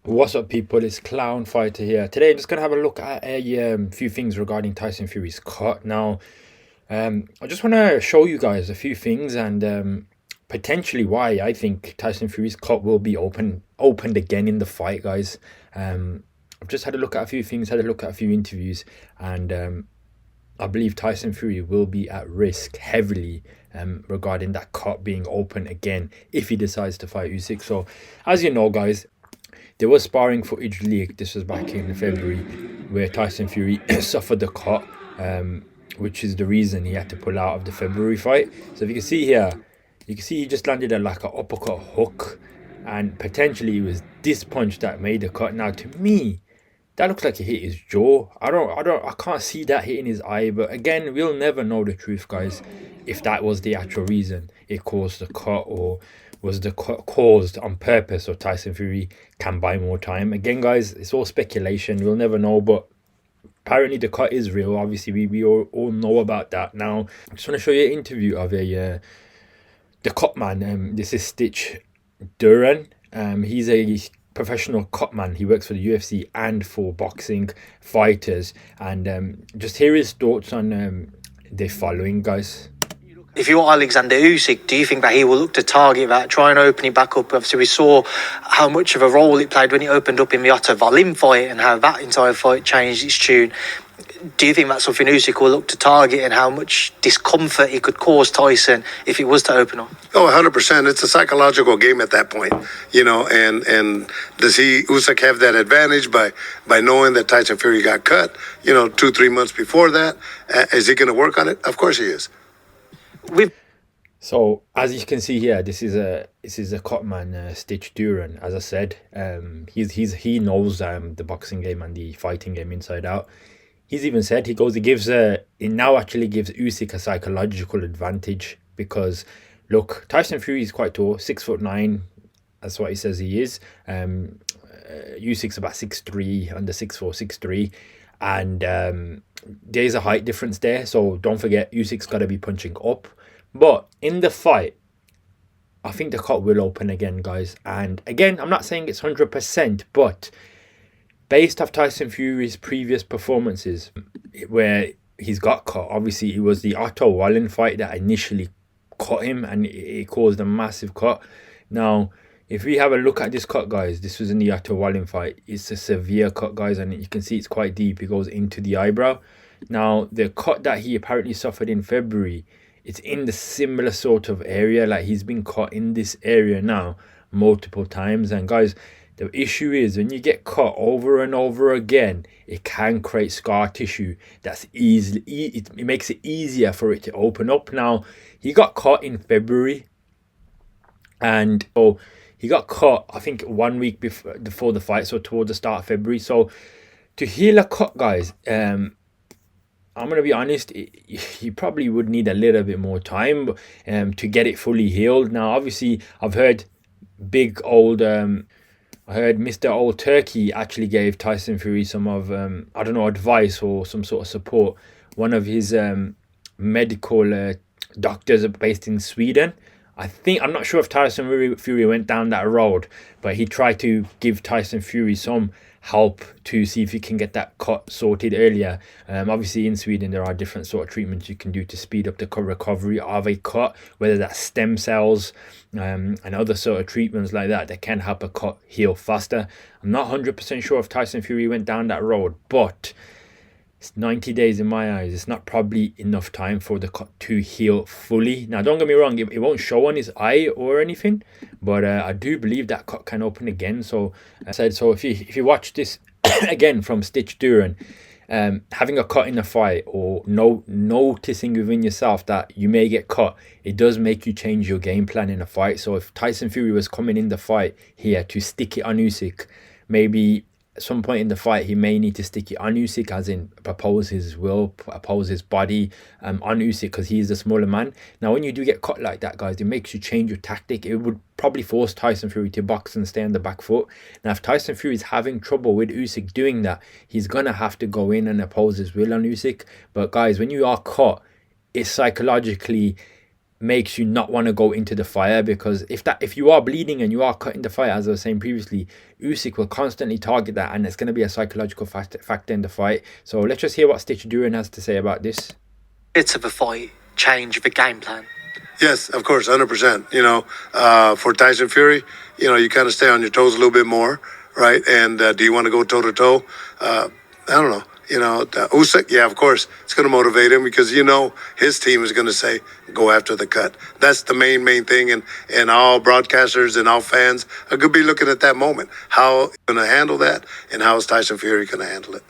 What's up, people? It's Clown Fighter here. Today, I'm just gonna have a look at a few things regarding Tyson Fury's cut. Now, I just want to show you guys a few things and potentially why I think Tyson Fury's cut will be opened again in the fight, guys. I've just had a look at a few things, had a look at a few interviews, and I believe Tyson Fury will be at risk heavily regarding that cut being open again if he decides to fight Usyk. So, as you know, guys, there was sparring footage leaked. This was back in February, where Tyson Fury suffered the cut, which is the reason he had to pull out of the February fight. So if you can see here, you can see he just landed a like an uppercut hook, and potentially it was this punch that made the cut. Now, to me, that looks like it hit his jaw. I can't see that hitting his eye. But again, we'll never know the truth, guys, if that was the actual reason it caused the cut, or was the cut caused on purpose so Tyson Fury can buy more time. Again, guys, it's all speculation. We'll never know. But apparently the cut is real. Obviously, we all know about that. Now, I just want to show you an interview of the cut man. This is Stitch Duran. He's a professional cut man. He works for the UFC and for boxing fighters. And just hear his thoughts on the following, guys. If you're Alexander Usyk, do you think that he will look to target that, try and open it back up? Obviously, we saw how much of a role it played when he opened up in the Otto Wallin fight and how that entire fight changed its tune. Do you think that's something Usyk will look to target, and how much discomfort it could cause Tyson if it was to open up? Oh, 100%. It's a psychological game at that point, and does Usyk have that advantage by knowing that Tyson Fury got cut, 2-3 months before that? Is he going to work on it? Of course he is. So as you can see here, this is a cut man, Stitch Duran. As I said, he knows the boxing game and the fighting game inside out. He's even said it now actually gives Usyk a psychological advantage, because look, Tyson Fury is quite tall, 6'9". That's what he says he is. Usyk's about 6'3", under 6'4", 6'3", and there's a height difference there. So don't forget, Usyk's got to be punching up. But in the fight, I think the cut will open again, guys. And again, I'm not saying it's 100%, but based off Tyson Fury's previous performances where he's got cut, obviously it was the Otto Wallin fight that initially cut him, and it caused a massive cut. Now, if we have a look at this cut, guys, this was in the Otto Wallin fight. It's a severe cut, guys, and you can see it's quite deep. It goes into the eyebrow. Now, the cut that he apparently suffered in February, it's in the similar sort of area. Like, he's been caught in this area now multiple times. And guys, the issue is when you get caught over and over again, it can create scar tissue. It makes it easier for it to open up. Now, he got caught in February, and he got caught, I think, 1 week before the fight, so towards the start of February. So to heal a cut, guys, I'm going to be honest, he probably would need a little bit more time to get it fully healed. Now, obviously, I've heard I heard Mr. Old Turkey actually gave Tyson Fury some of, advice or some sort of support. One of his medical doctors are based in Sweden. I'm not sure if Tyson Fury went down that road, but he tried to give Tyson Fury some help to see if he can get that cut sorted earlier. Obviously, in Sweden, there are different sort of treatments you can do to speed up the recovery of a cut, whether that's stem cells and other sort of treatments like that can help a cut heal faster. I'm not 100% sure if Tyson Fury went down that road, but it's 90 days in my eyes. It's not probably enough time for the cut to heal fully. Now, don't get me wrong, it won't show on his eye or anything, but I do believe that cut can open again. So I said, so if you watch this again from Stitch Duran, having a cut in a fight, or noticing within yourself that you may get cut, it does make you change your game plan in a fight. So if Tyson Fury was coming in the fight here to stick it on Usyk, maybe at some point in the fight, he may need to stick it on Usyk, as in oppose his will, oppose his body on Usyk, because he's the smaller man. Now, when you do get cut like that, guys, it makes you change your tactic. It would probably force Tyson Fury to box and stay on the back foot. Now, if Tyson Fury is having trouble with Usyk doing that, he's going to have to go in and oppose his will on Usyk. But guys, when you are caught, it's psychologically makes you not want to go into the fire, because if you are bleeding and you are cutting the fire, as I was saying previously, Usyk will constantly target that, and it's going to be a psychological factor in the fight. So let's just hear what Stitch Duran has to say about this. Bit of a fight change the game plan. Yes, of course, 100%. You know, for Tyson Fury, you know, you kind of stay on your toes a little bit more, right? And do you want to go toe to toe? I don't know. You know, Usyk, yeah, of course, it's going to motivate him because, you know, his team is going to say, go after the cut. That's the main thing. And all broadcasters and all fans are going to be looking at that moment. How going to handle that, and how is Tyson Fury going to handle it?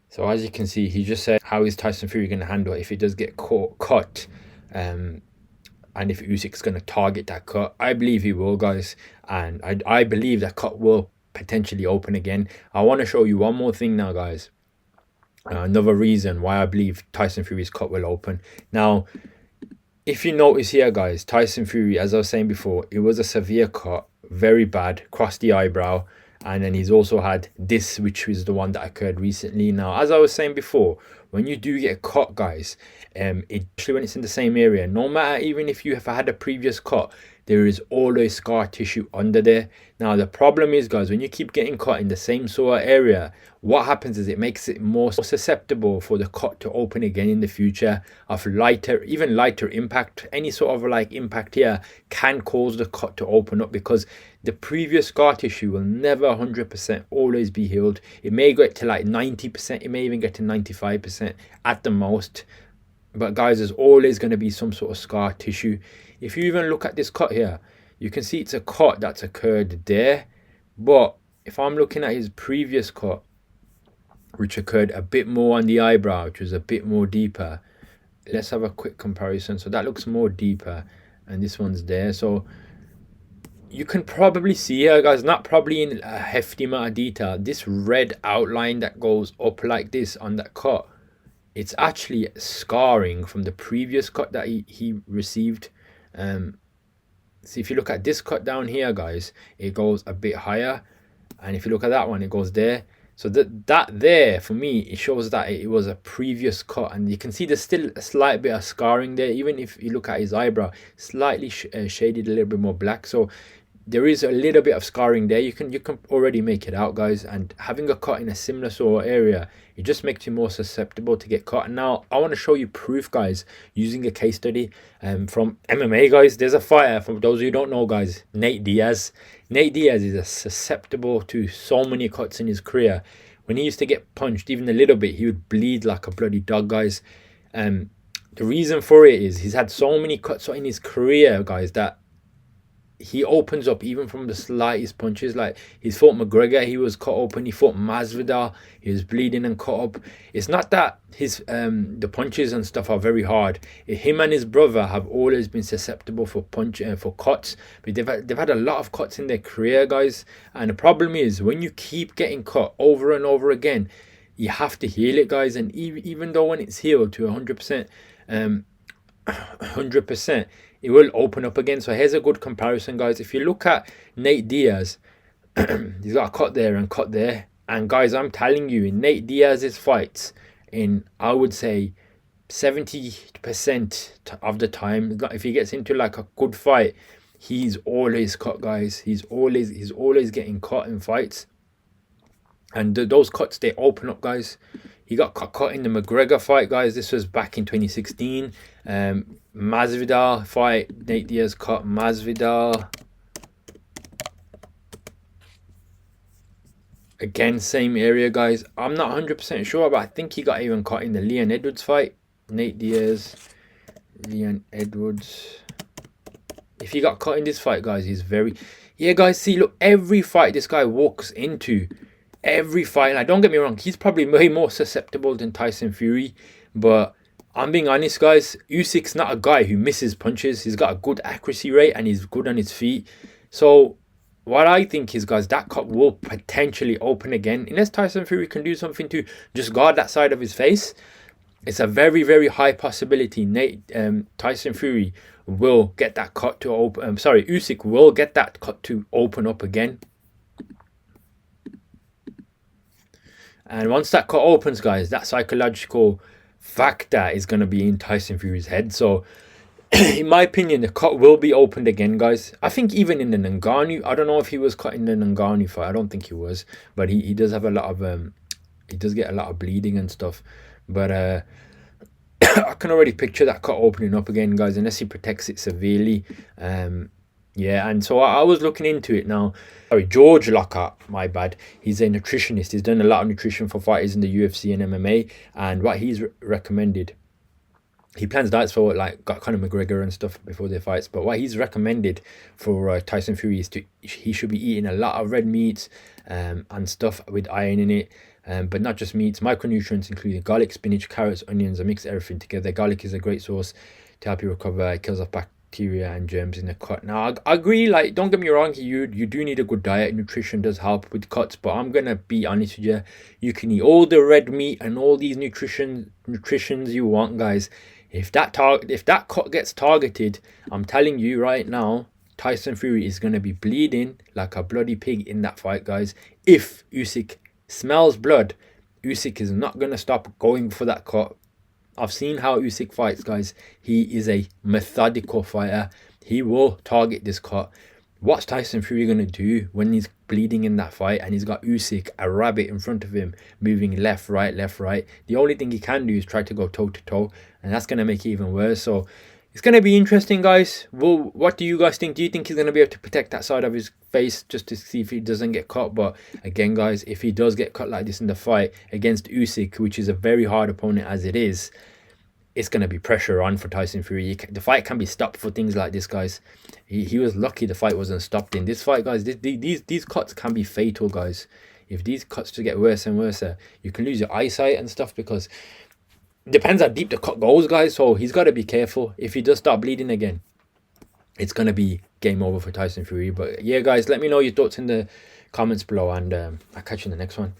So as you can see, he just said, how is Tyson Fury going to handle it if he does get cut? And if Usyk's going to target that cut. I believe he will, guys. And I believe that cut will potentially open again. I want to show you one more thing now, guys. Another reason why I believe Tyson Fury's cut will open. Now, if you notice here, guys, Tyson Fury, as I was saying before, it was a severe cut, very bad, across the eyebrow. And then he's also had this, which was the one that occurred recently. Now, as I was saying before, when you do get cut, guys, especially when it's in the same area, no matter, even if you have had a previous cut, there is always scar tissue under there. Now, the problem is, guys, when you keep getting cut in the same sort of area, what happens is it makes it more susceptible for the cut to open again in the future of even lighter impact. Any sort of like impact here can cause the cut to open up, because the previous scar tissue will never 100% always be healed. It may get to like 90%, it may even get to 95% at the most. But guys, there's always going to be some sort of scar tissue. If you even look at this cut here, you can see it's a cut that's occurred there. But if I'm looking at his previous cut, which occurred a bit more on the eyebrow, which was a bit more deeper. Let's have a quick comparison. So that looks more deeper, and this one's there. So you can probably see here, guys, not probably in a hefty amount of detail, this red outline that goes up like this on that cut, it's actually scarring from the previous cut that he received. See, if you look at this cut down here, guys, it goes a bit higher, and if you look at that one, it goes there. So that there, for me, it shows that it was a previous cut, and you can see there's still a slight bit of scarring there. Even if you look at his eyebrow, slightly shaded a little bit more black. So there is a little bit of scarring there. You can already make it out, guys. And having a cut in a similar sort of area, it just makes you more susceptible to get cut. And now I want to show you proof, guys, using a case study from MMA, guys. There's a fighter, for those of you who don't know, guys, Nate Diaz. Nate Diaz is susceptible to so many cuts in his career. When he used to get punched even a little bit, he would bleed like a bloody dog, guys. The reason for it is he's had so many cuts in his career, guys, that he opens up even from the slightest punches. Like, he's fought McGregor, he was cut open. He fought Masvidal, he was bleeding and cut up. It's not that his the punches and stuff are very hard. Him and his brother have always been susceptible for cuts, but they've had a lot of cuts in their career, guys. And the problem is, when you keep getting cut over and over again, you have to heal it, guys. And even though when it's healed to 100%, 100%, it will open up again. So here's a good comparison, guys. If you look at Nate Diaz, he's got a cut there and cut there. And guys, I'm telling you, in Nate Diaz's fights, in I would say 70% of the time, if he gets into like a good fight, he's always cut, guys. He's always getting cut in fights. And those cuts, they open up, guys. He got cut in the McGregor fight, guys. This was back in 2016. Masvidal fight, Nate Diaz cut Masvidal. Again, same area, guys. I'm not 100% sure, but I think he got even cut in the Leon Edwards fight. Nate Diaz, Leon Edwards. If he got cut in this fight, guys, he's very... Yeah, guys, see, look, every fight this guy walks into, every fight, like, don't get me wrong, he's probably way more susceptible than Tyson Fury, but I'm being honest, guys, Usyk's not a guy who misses punches. He's got a good accuracy rate and he's good on his feet. So what I think is, guys, that cut will potentially open again, unless Tyson Fury can do something to just guard that side of his face. It's a very, very high possibility Tyson Fury will get that cut to open. Usyk will get that cut to open up again. And once that cut opens, guys, that psychological factor is going to be in Tyson Fury's head. So in my opinion, the cut will be opened again, guys. I think even in the Ngannou, I don't know if he was cut in the Ngannou fight. I don't think he was, but he does have a lot of he does get a lot of bleeding and stuff. But I can already picture that cut opening up again, guys, unless he protects it severely. Yeah, and so I was looking into it now. Sorry, George Lockhart, my bad. He's a nutritionist. He's done a lot of nutrition for fighters in the UFC and MMA. And what he's recommended, he plans diets for like Conor McGregor and stuff before their fights. But what he's recommended for Tyson Fury is he should be eating a lot of red meats and stuff with iron in it. But not just meats, micronutrients including garlic, spinach, carrots, onions. I mix everything together. Garlic is a great source to help you recover. It kills off bacteria and germs in the cut. Now, I agree, like, don't get me wrong, you do need a good diet. Nutrition does help with cuts, but I'm gonna be honest with you. You can eat all the red meat and all these nutritions you want, guys. If that cut gets targeted, I'm telling you right now, Tyson Fury is gonna be bleeding like a bloody pig in that fight, guys. If Usyk smells blood, Usyk is not gonna stop going for that cut. I've seen how Usyk fights, guys. He is a methodical fighter. He will target this cut. What's Tyson Fury going to do when he's bleeding in that fight and he's got Usyk, a rabbit in front of him, moving left, right, left, right? The only thing he can do is try to go toe-to-toe, and that's going to make it even worse. So it's going to be interesting, guys. Well, what do you guys think? Do you think he's going to be able to protect that side of his face just to see if he doesn't get cut? But again, guys, if he does get cut like this in the fight against Usyk, which is a very hard opponent as it is, it's going to be pressure on for Tyson Fury. The fight can be stopped for things like this, guys. He was lucky the fight wasn't stopped in this fight, guys. These cuts can be fatal, guys. If these cuts to get worse and worse, you can lose your eyesight and stuff, because it depends how deep the cut goes, guys. So he's got to be careful. If he does start bleeding again, it's going to be game over for Tyson Fury. But yeah, guys, let me know your thoughts in the comments below, and I'll catch you in the next one.